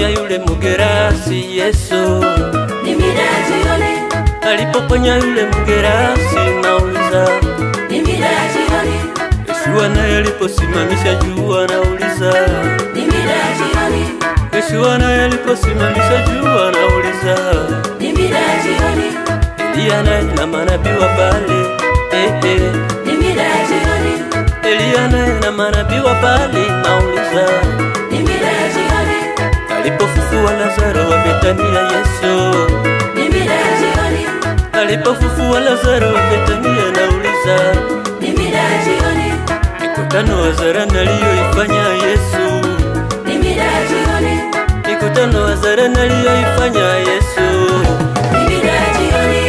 alipoponya yule mgerasi Yesu, ni mida ya jioni. alipoponya yule mgerasi nauliza, ni mida ya jioni. Yesu naye aliposimamisha jua nauliza, ni mida ya jioni. Yesu naye aliposimamisha jua nauliza, ni mida ya jioni. Elia naye na manabii wa Baali, ni mida ya jioni. Elia naye na manabii wa Baali nauliza, ni mida ya jioni. alipofufua Lazaro wa Betania Yesu, ni mida ya jioni. alipofufua Lazaro wa Betania nauliza, ni mida ya jioni. mikutano wa Zarana aliyoifanya Yesu, ni mida ya jioni. mikutano wa Zarana aliyoifanya Yesu, ni mida ya jioni.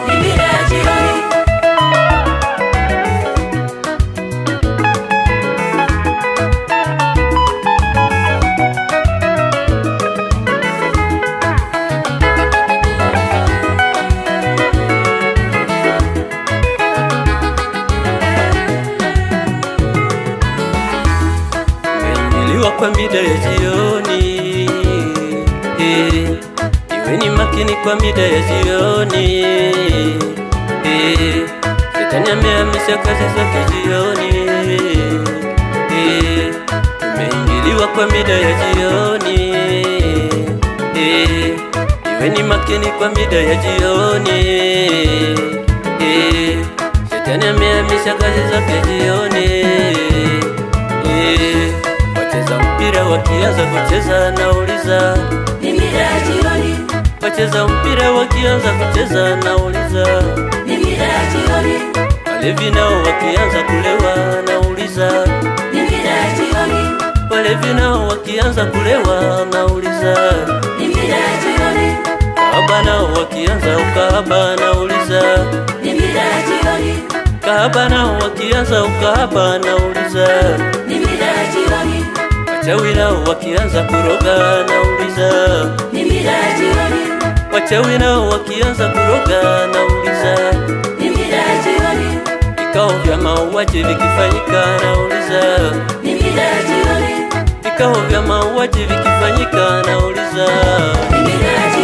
ni mida ya jioni. kwa mida ya jioni, iweni makini kwa mida ya jioni, Shetani amehamisha kazi zake jioni, tumeingiliwa kwa mida ya jioni, iweni makini kwa mida ya jioni, Shetani amehamisha kazi zake jioni, wacheza mpira wakianza kucheza nauliza, ni mida ya jioni. wacheza mpira wakianza kucheza nauliza, ni mida ya jioni. walevi nao wakianza kulewa nauliza, ni mida ya jioni. walevi nao wakianza kulewa nauliza, ni mida ya jioni. kahaba nao wakianza ukahaba nauliza, ni mida ya jioni. kahaba nao wakianza ukahaba nauliza, ni mida ya jioni. wachawi nao wakianza kuroga nauliza, ni mida ya jioni. wachawi nao wakianza kuroga nauliza, ni mida ya jioni. vikao vya mauaji vikifanyika nauliza, ni mida ya jioni. vikao vya mauaji vikifanyika nauliza, ni mida ya jioni.